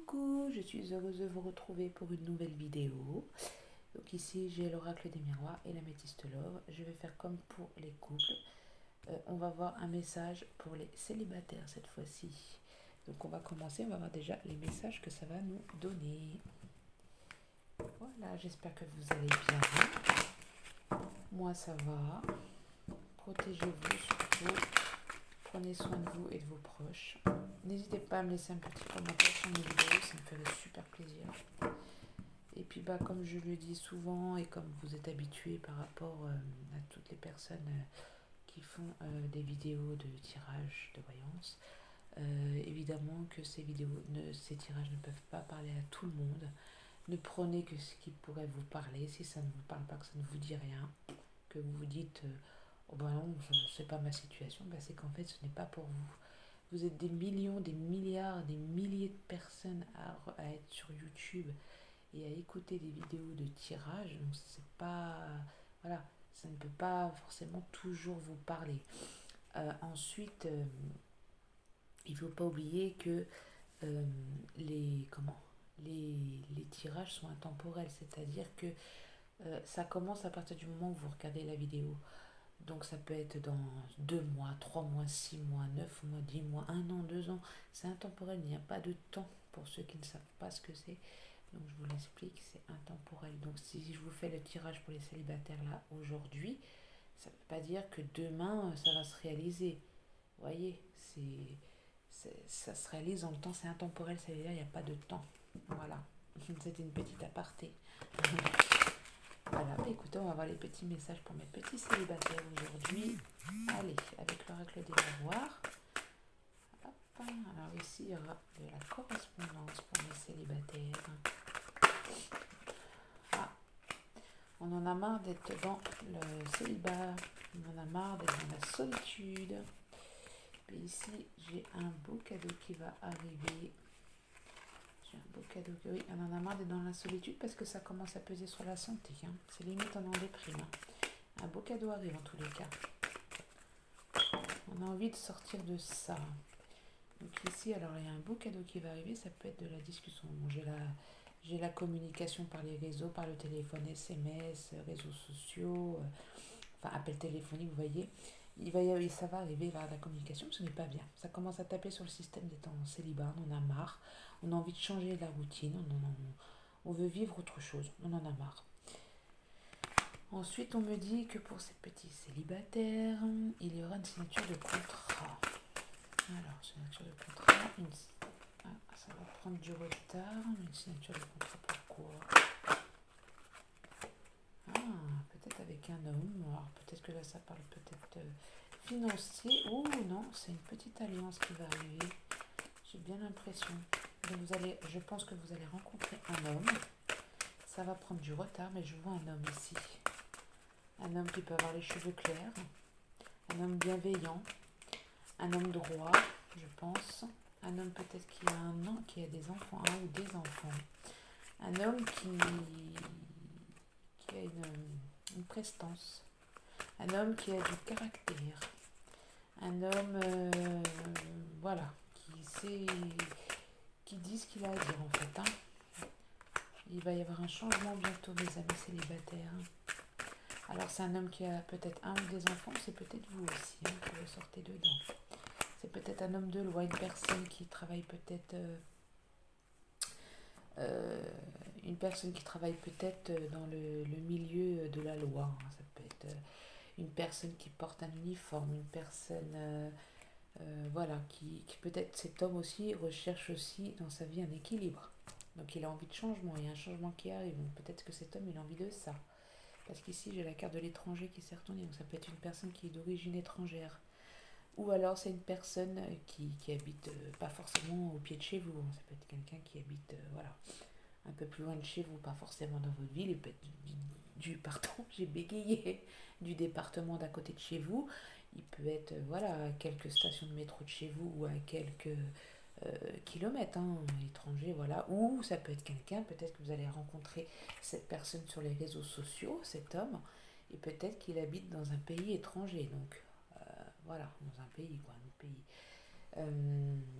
Coucou, je suis heureuse de vous retrouver pour une nouvelle vidéo. Donc ici j'ai l'oracle des miroirs et l'améthyste love. Je vais faire comme pour les couples. On va voir un message pour les célibataires cette fois-ci. Donc on va commencer, on va voir déjà les messages que ça va nous donner. Voilà, j'espère que vous allez bien. Moi ça va. Protégez-vous surtout. Prenez soin de vous et de vos proches. N'hésitez pas à me laisser un petit commentaire sur mes vidéos, ça me ferait super plaisir. Et puis comme je le dis souvent et comme vous êtes habitués par rapport à toutes les personnes qui font des vidéos de tirage de voyance, évidemment que ces tirages ne peuvent pas parler à tout le monde. Ne prenez que ce qui pourrait vous parler. Si ça ne vous parle pas, que ça ne vous dit rien, que vous vous dites oh ben non, c'est pas ma situation, c'est qu'en fait ce n'est pas pour vous. Vous êtes des millions, des milliards, des milliers de personnes à être sur YouTube et à écouter des vidéos de tirage, donc c'est pas, voilà, ça ne peut pas forcément toujours vous parler. Ensuite, il ne faut pas oublier que euh, les tirages sont intemporels, c'est-à-dire que ça commence à partir du moment où vous regardez la vidéo. Donc ça peut être dans 2 mois, 3 mois, 6 mois, 9 mois, 10 mois, 1 an, 2 ans. C'est intemporel, il n'y a pas de temps pour ceux qui ne savent pas ce que c'est. Donc je vous l'explique, c'est intemporel. Donc si je vous fais le tirage pour les célibataires là aujourd'hui, ça ne veut pas dire que demain ça va se réaliser. Vous voyez, ça se réalise dans le temps, c'est intemporel, ça veut dire qu'il n'y a pas de temps. Voilà, c'était une petite aparté. Voilà, écoutez, on va voir les petits messages pour mes petits célibataires aujourd'hui. Allez, avec l'oracle des miroirs. Hop, alors ici, il y aura de la correspondance pour mes célibataires. Ah, on en a marre d'être dans le célibat, on en a marre d'être dans la solitude. Et ici, j'ai un beau cadeau qui va arriver. J'ai un beau cadeau. Oui, on en a marre d'être dans la solitude parce que ça commence à peser sur la santé. C'est limite on en déprime. Un beau cadeau arrive en tous les cas. On a envie de sortir de ça. Donc ici, alors il y a un beau cadeau qui va arriver. Ça peut être de la discussion. Bon, j'ai la communication par les réseaux, par le téléphone, SMS, réseaux sociaux, enfin appel téléphonique, vous voyez. Ça va arriver vers la communication, ce n'est pas bien. Ça commence à taper sur le système des temps célibat, on en a marre, on a envie de changer la routine, on veut vivre autre chose, on en a marre. Ensuite, on me dit que pour ces petits célibataires, il y aura une signature de contrat. Alors, signature de contrat, ça va prendre du retard, une signature de contrat pourquoi? Peut-être avec un homme, alors peut-être que là ça parle peut-être financier, ou non, c'est une petite alliance qui va arriver, j'ai bien l'impression. Je pense que vous allez rencontrer un homme, ça va prendre du retard, mais je vois un homme ici. Un homme qui peut avoir les cheveux clairs, un homme bienveillant, un homme droit, je pense, un homme peut-être qui a des enfants, un ou des enfants, un homme qui a une prestance, un homme qui a du caractère, un homme voilà, qui dit ce qu'il a à dire en fait. Il va y avoir un changement bientôt, mes amis célibataires. Alors c'est un homme qui a peut-être un ou des enfants, c'est peut-être vous aussi que vous sortez dedans. C'est peut-être un homme de loi, une personne qui travaille peut-être dans le milieu de la loi. Ça peut être une personne qui porte un uniforme, une personne voilà, qui peut-être cet homme aussi recherche aussi dans sa vie un équilibre. Donc il a envie de changement, il y a un changement qui arrive, donc peut-être que cet homme il a envie de ça. Parce qu'ici j'ai la carte de l'étranger qui s'est retournée, donc ça peut être une personne qui est d'origine étrangère. Ou alors c'est une personne qui habite pas forcément au pied de chez vous, ça peut être quelqu'un qui habite voilà, un peu plus loin de chez vous, pas forcément dans votre ville, il peut être pardon, j'ai bégayé, du département d'à côté de chez vous, il peut être voilà, à quelques stations de métro de chez vous ou à quelques kilomètres, étranger, voilà, ou ça peut être quelqu'un, peut-être que vous allez rencontrer cette personne sur les réseaux sociaux, cet homme, et peut-être qu'il habite dans un pays étranger, donc voilà, dans un pays, quoi, un pays.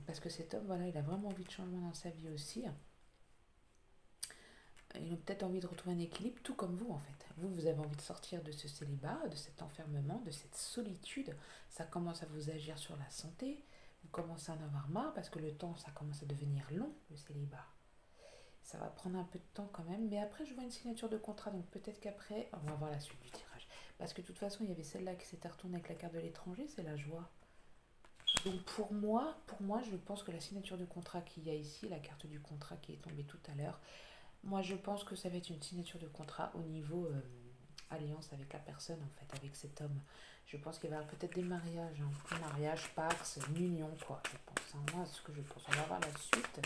Parce que cet homme, voilà, il a vraiment envie de changement dans sa vie aussi. Il a peut-être envie de retrouver un équilibre, tout comme vous en fait. Vous avez envie de sortir de ce célibat, de cet enfermement, de cette solitude. Ça commence à vous agir sur la santé. Vous commencez à en avoir marre parce que le temps, ça commence à devenir long, le célibat. Ça va prendre un peu de temps quand même, mais après je vois une signature de contrat, donc peut-être qu'après, on va voir la suite du tirage. Parce que de toute façon, il y avait celle-là qui s'était retournée avec la carte de l'étranger, c'est la joie. Donc pour moi, je pense que la signature de contrat qu'il y a ici, la carte du contrat qui est tombée tout à l'heure, moi je pense que ça va être une signature de contrat au niveau alliance avec la personne en fait, avec cet homme. Je pense qu'il va y avoir peut-être des mariages, hein. Mariage, pax, une union quoi, je pense. Hein. Moi, ce que je pense, on va voir la suite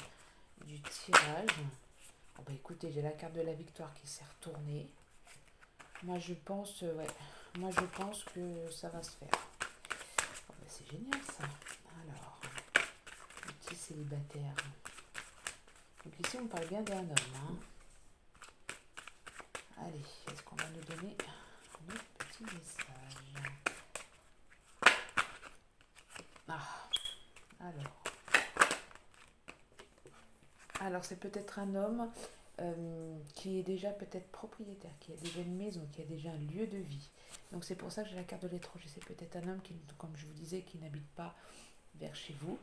du tirage. Oh bah écoutez, j'ai la carte de la victoire qui s'est retournée. Moi je pense, ouais, moi je pense que ça va se faire. Oh bah c'est génial ça. Alors, le petit célibataire. Donc ici on parle bien d'un homme. Hein. Allez, est-ce qu'on va nous donner un autre petit message? Ah, alors. Alors c'est peut-être un homme qui est déjà peut-être propriétaire, qui a déjà une maison, qui a déjà un lieu de vie. Donc c'est pour ça que j'ai la carte de l'étranger. C'est peut-être un homme qui, comme je vous disais, qui n'habite pas vers chez vous,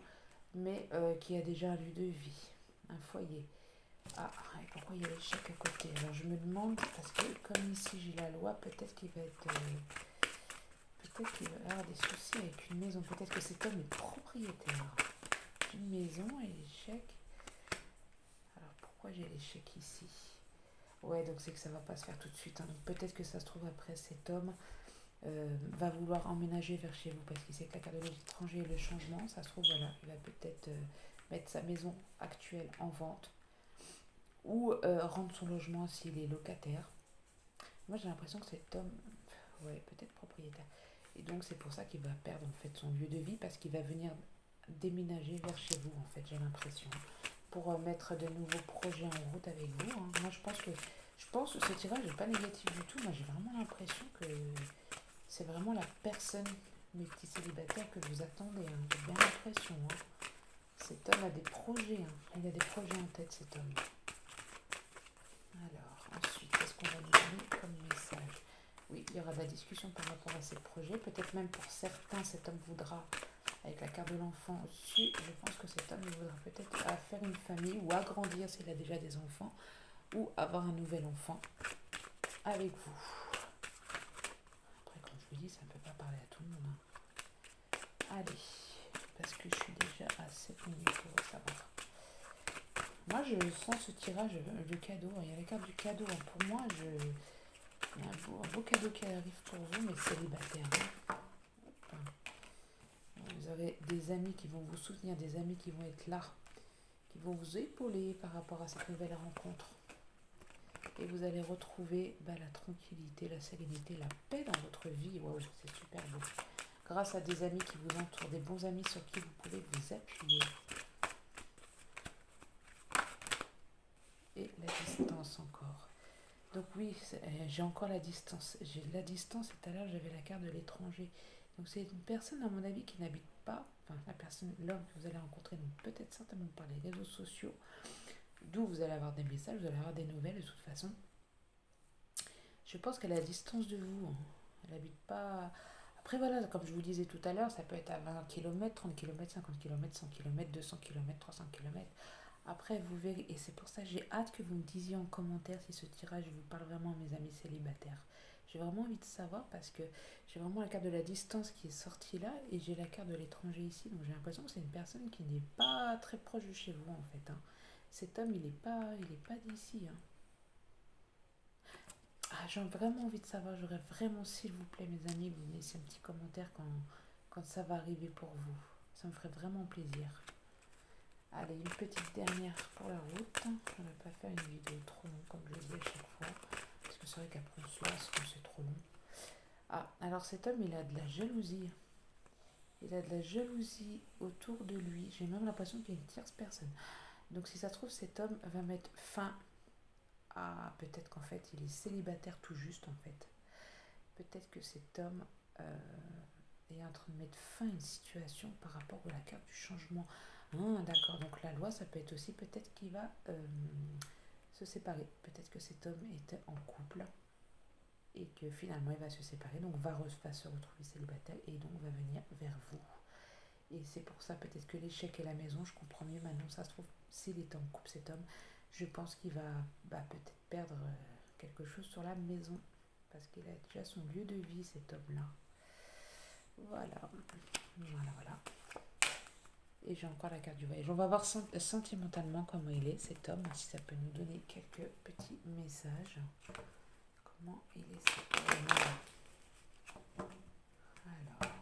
mais qui a déjà un lieu de vie, un foyer. Ah, et pourquoi il y a l'échec à côté? Alors je me demande, parce que comme ici j'ai la loi, peut-être qu'il va être... peut-être qu'il va avoir des soucis avec une maison. Peut-être que cet homme est propriétaire d'une maison et l'échec... Alors pourquoi j'ai l'échec ici? Ouais, donc c'est que ça va pas se faire tout de suite. Hein. Donc peut-être que ça se trouve après cet homme va vouloir emménager vers chez vous parce qu'il sait que la carte de l'étranger et le changement, ça se trouve, voilà, il va peut-être mettre sa maison actuelle en vente ou rendre son logement s'il est locataire. Moi j'ai l'impression que cet homme, ouais, peut-être propriétaire. Et donc c'est pour ça qu'il va perdre en fait son lieu de vie parce qu'il va venir déménager vers chez vous en fait, j'ai l'impression. Pour mettre de nouveaux projets en route avec vous. Hein. Moi je pense que ce tirage n'est pas négatif du tout. Moi j'ai vraiment l'impression que c'est vraiment la personne, mes petits célibataires, que vous attendez. Hein. J'ai bien l'impression. Hein. Cet homme a des projets. Hein. Il a des projets en tête, cet homme. Alors, ensuite, qu'est-ce qu'on va nous donner comme message? Oui, il y aura de la discussion par rapport à ces projets. Peut-être même pour certains, cet homme voudra, avec la carte de l'enfant au-dessus, je pense que cet homme voudra peut-être faire une famille ou agrandir s'il a déjà des enfants ou avoir un nouvel enfant avec vous. Après, comme je vous dis, ça ne peut pas parler à tout le monde. Hein. Allez, parce que je suis déjà à 7 minutes pour savoir. Moi, je sens ce tirage, le cadeau. Il y a la carte du cadeau. Pour moi, il y a un beau cadeau qui arrive pour vous, mais célibataire. Hein. Enfin, vous aurez des amis qui vont vous soutenir, des amis qui vont être là, qui vont vous épauler par rapport à cette nouvelle rencontre. Et vous allez retrouver la tranquillité, la sérénité, la paix dans votre vie. Waouh, c'est super beau. Grâce à des amis qui vous entourent, des bons amis sur qui vous pouvez vous appuyer. Et la distance encore. Donc oui, j'ai encore la distance. J'ai la distance et tout à l'heure j'avais la carte de l'étranger. Donc c'est une personne à mon avis qui n'habite pas, enfin la personne, l'homme que vous allez rencontrer, donc peut-être certainement par les réseaux sociaux, d'où vous allez avoir des messages, vous allez avoir des nouvelles de toute façon. Je pense qu'elle est à distance de vous. Hein. Elle n'habite pas... Après voilà, comme je vous disais tout à l'heure, ça peut être à 20 km, 30 km, 50 km, 100 km, 200 km, 300 km. Après, vous verrez, et c'est pour ça que j'ai hâte que vous me disiez en commentaire si ce tirage vous parle vraiment à mes amis célibataires. J'ai vraiment envie de savoir parce que j'ai vraiment la carte de la distance qui est sortie là et j'ai la carte de l'étranger ici. Donc j'ai l'impression que c'est une personne qui n'est pas très proche de chez vous en fait. Hein. Cet homme, il est pas d'ici. Hein. Ah, j'ai vraiment envie de savoir. J'aurais vraiment, s'il vous plaît, mes amis, que vous me laissiez un petit commentaire quand ça va arriver pour vous. Ça me ferait vraiment plaisir. Allez, une petite dernière pour la route. On ne va pas faire une vidéo trop longue comme je le dis à chaque fois. Parce que c'est vrai qu'après on se lasse quand c'est trop long. Ah, alors cet homme, il a de la jalousie. Il a de la jalousie autour de lui. J'ai même l'impression qu'il y a une tierce personne. Donc si ça se trouve, cet homme va mettre fin à... Peut-être qu'en fait, il est célibataire tout juste en fait. Peut-être que cet homme est en train de mettre fin à une situation par rapport à la carte du changement. Ah, d'accord, donc la loi, ça peut être aussi peut-être qu'il va se séparer. Peut-être que cet homme était en couple et que finalement il va se séparer, donc va se retrouver célibataire et donc va venir vers vous. Et c'est pour ça peut-être que l'échec et la maison, je comprends mieux maintenant. Ça se trouve, s'il est en couple, cet homme, je pense qu'il va peut-être perdre quelque chose sur la maison. Parce qu'il a déjà son lieu de vie, cet homme-là. Voilà. Voilà. Et j'ai encore la carte du voyage. On va voir sentimentalement comment il est, cet homme, si ça peut nous donner quelques petits messages. Comment il est, cet homme? Alors,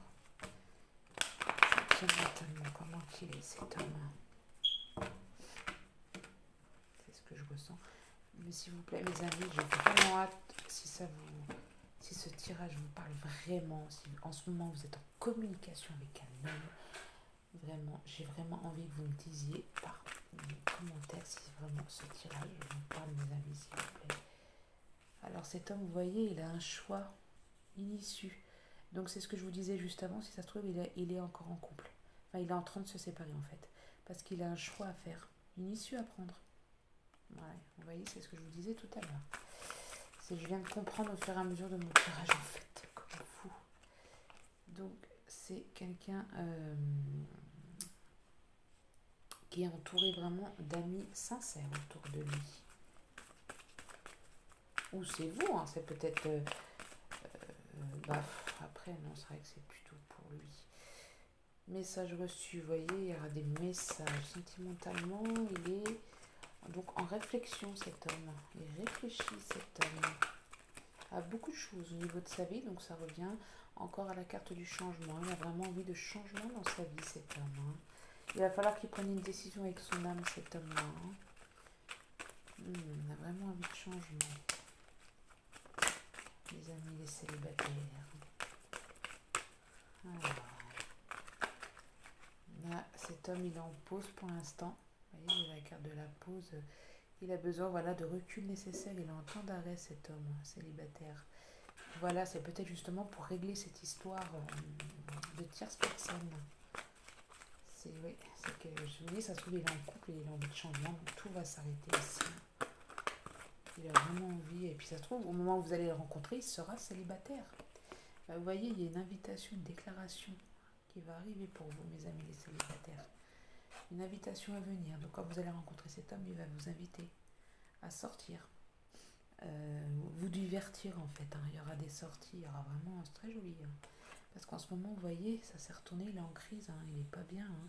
sentimentalement, comment il est, cet homme? C'est ce que je ressens. Mais s'il vous plaît, mes amis, j'ai vraiment hâte, si ce tirage vous parle vraiment, si en ce moment vous êtes en communication avec un homme, vraiment, j'ai vraiment envie que vous me disiez par commentaire si vraiment ce tirage vous parle, mes amis, s'il vous plaît. Alors cet homme, vous voyez, il a un choix, une issue. Donc c'est ce que je vous disais juste avant, si ça se trouve, il est encore en couple. Enfin, il est en train de se séparer en fait. Parce qu'il a un choix à faire, une issue à prendre. Ouais, vous voyez, c'est ce que je vous disais tout à l'heure. Je viens de comprendre au fur et à mesure de mon tirage en fait, comme fou. Donc c'est quelqu'un qui est entouré vraiment d'amis sincères autour de lui. Ou c'est vous, hein, c'est peut-être... après, non, c'est vrai que c'est plutôt pour lui. Message reçu, vous voyez, il y aura des messages. Sentimentalement, il est donc en réflexion, cet homme. Il réfléchit, cet homme, à beaucoup de choses au niveau de sa vie. Donc ça revient encore à la carte du changement. Il a vraiment envie de changement dans sa vie, cet homme. Hein. Il va falloir qu'il prenne une décision avec son âme, cet homme-là. Hein. Il a vraiment envie de changement. Les amis, les célibataires. Alors, là, cet homme, il est en pause pour l'instant. Vous voyez, il a la carte de la pause. Il a besoin de recul nécessaire. Il est en temps d'arrêt, cet homme célibataire. Voilà, c'est peut-être justement pour régler cette histoire de tierce personne. C'est que je vous dis, ça se trouve, il est en couple et il a envie de changement, donc tout va s'arrêter ici. Il a vraiment envie, et puis ça se trouve, au moment où vous allez le rencontrer, il sera célibataire. Vous voyez, il y a une invitation, une déclaration qui va arriver pour vous, mes amis les célibataires. Une invitation à venir. Donc quand vous allez rencontrer cet homme, il va vous inviter à sortir. Vous divertir en fait. Hein. Il y aura des sorties, il y aura vraiment, c'est très joli. Hein. Parce qu'en ce moment, vous voyez, ça s'est retourné, il est en crise, hein. Il n'est pas bien. Hein.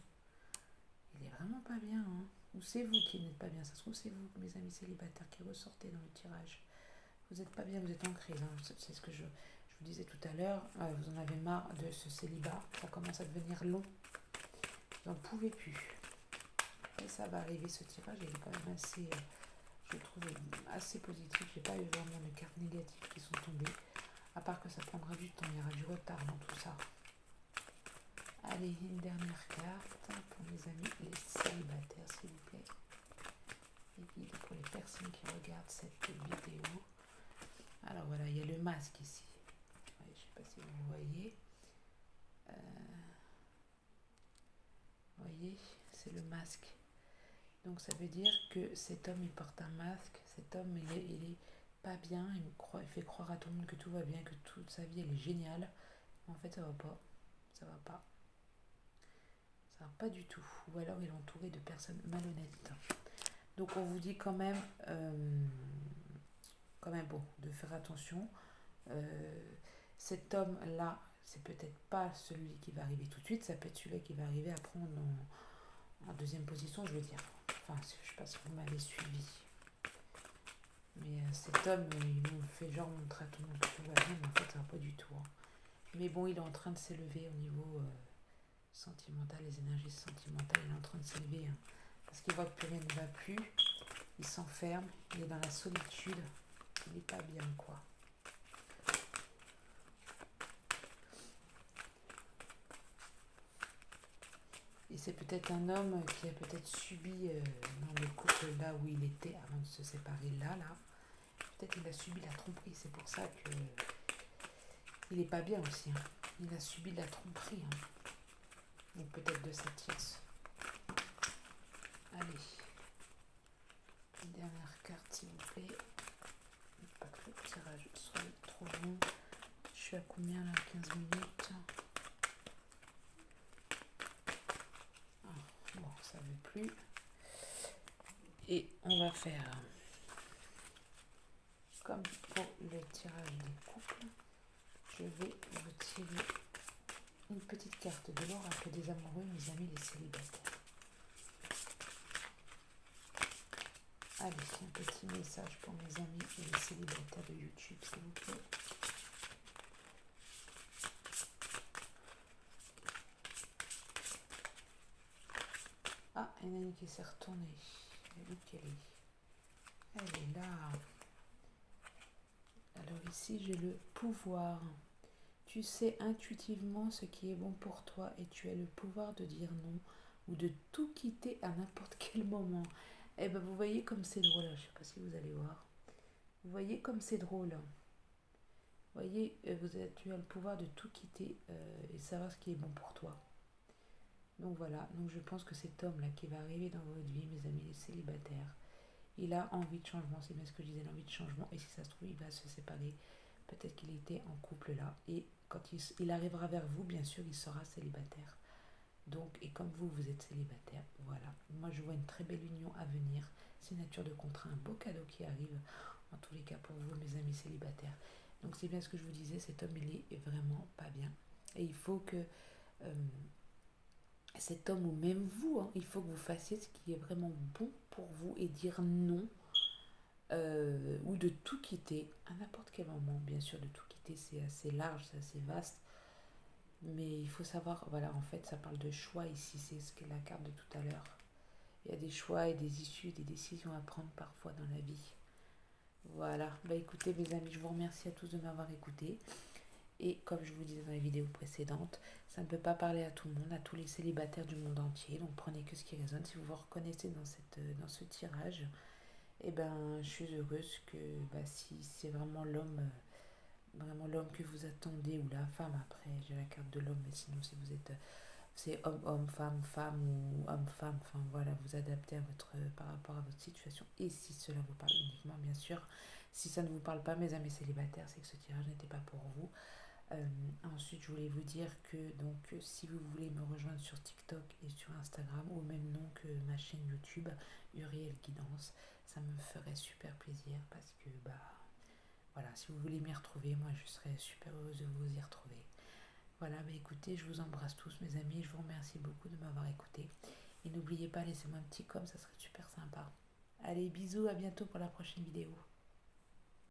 Il est vraiment pas bien. Hein. Ou c'est vous qui n'êtes pas bien. Ça se trouve, c'est vous, mes amis célibataires, qui ressortez dans le tirage. Vous n'êtes pas bien, vous êtes en crise. Hein. C'est ce que je vous disais tout à l'heure. Vous en avez marre de ce célibat. Ça commence à devenir long. Vous n'en pouvez plus. Et ça va arriver, ce tirage. Il est quand même assez, je trouve, assez positif. J'ai pas eu vraiment de cartes négatives qui sont tombées. À part que ça prendra du temps. Il y aura du retard dans tout ça. Allez, une dernière carte pour mes amis les célibataires, s'il vous plaît. Et puis pour les personnes qui regardent cette vidéo. Alors voilà, il y a le masque ici. Ouais, je ne sais pas si vous voyez. Vous voyez, c'est le masque. Donc ça veut dire que cet homme, il porte un masque. Cet homme, il est pas bien. Il fait croire à tout le monde que tout va bien, que toute sa vie, elle est géniale. En fait, ça va pas. Ça va pas. Ça va pas du tout. Ou alors, il est entouré de personnes malhonnêtes. Donc on vous dit quand même bon, de faire attention. Cet homme-là, c'est peut-être pas celui qui va arriver tout de suite, ça peut être celui qui va arriver à prendre en deuxième position, je veux dire. Enfin, je sais pas si vous m'avez suivi. Mais cet homme, il nous fait genre montrer à tout le monde que tout va bien, mais en fait, ça va pas du tout. Hein. Mais bon, il est en train de s'élever au niveau sentimental, les énergies sentimentales, il est en train de s'élever. Hein. Parce qu'il voit que plus rien ne va plus. Il s'enferme, il est dans la solitude, il n'est pas bien, quoi. Et c'est peut-être un homme qui a peut-être subi dans le couple là où il était avant de se séparer là. Peut-être qu'il a subi la tromperie, c'est pour ça que il n'est pas bien aussi. Hein. Il a subi de la tromperie, hein. Ou peut-être de sa tierce. Allez. Une dernière carte, s'il vous plaît. Pas que le tirage soit trop long. Je suis à combien là? 15 minutes. Ah, bon, ça ne veut plus. Et on va faire comme pour le tirage des couples. Je vais vous tirer une petite carte de l'oracle des amoureux, mes amis les célibataires. Allez, un petit message pour mes amis et les célibataires de YouTube, s'il vous plaît. Ah, il y en a une qui s'est retournée. Elle est qu'elle est. Elle est là. Alors ici, j'ai le pouvoir. Tu sais intuitivement ce qui est bon pour toi et tu as le pouvoir de dire non ou de tout quitter à n'importe quel moment. Eh ben vous voyez comme c'est drôle, je ne sais pas si vous allez voir. Vous voyez comme c'est drôle. Vous voyez, tu as le pouvoir de tout quitter et savoir ce qui est bon pour toi. Donc voilà, donc je pense que cet homme-là qui va arriver dans votre vie, mes amis les célibataires, il a envie de changement, c'est bien ce que je disais, l'envie de changement, et si ça se trouve, il va se séparer. Peut-être qu'il était en couple là, et quand il arrivera vers vous, bien sûr, il sera célibataire. Donc, et comme vous, vous êtes célibataire, voilà. Moi, je vois une très belle union à venir. Signature de contrat, un beau cadeau qui arrive, en tous les cas pour vous, mes amis célibataires. Donc, c'est bien ce que je vous disais, cet homme, il est vraiment pas bien. Et il faut que cet homme, ou même vous, hein, il faut que vous fassiez ce qui est vraiment bon pour vous et dire non. Ou de tout quitter à n'importe quel moment. Bien sûr, de tout quitter, c'est assez large, c'est assez vaste. Mais il faut savoir, voilà, en fait, ça parle de choix ici, c'est ce qu'est la carte de tout à l'heure. Il y a des choix et des issues, des décisions à prendre parfois dans la vie. Voilà, bah écoutez mes amis, je vous remercie à tous de m'avoir écouté. Et comme je vous disais dans les vidéos précédentes, ça ne peut pas parler à tout le monde, à tous les célibataires du monde entier. Donc prenez que ce qui résonne. Si vous vous reconnaissez dans ce tirage, eh ben, je suis heureuse que si c'est vraiment l'homme que vous attendez, ou la femme, après j'ai la carte de l'homme, mais sinon si vous êtes, c'est homme, femme ou homme-femme, enfin voilà, vous adaptez par rapport à votre situation, et si cela vous parle uniquement, bien sûr. Si ça ne vous parle pas, mes amis célibataires, c'est que ce tirage n'était pas pour vous. Ensuite, je voulais vous dire que donc si vous voulez me rejoindre sur TikTok et sur Instagram, au même nom que ma chaîne YouTube, Uriel Guidance, ça me ferait super plaisir parce que voilà, si vous voulez m'y retrouver, moi je serais super heureuse de vous y retrouver. Voilà, écoutez, je vous embrasse tous mes amis, je vous remercie beaucoup de m'avoir écouté. Et n'oubliez pas, laissez-moi un petit com, ça serait super sympa. Allez, bisous, à bientôt pour la prochaine vidéo.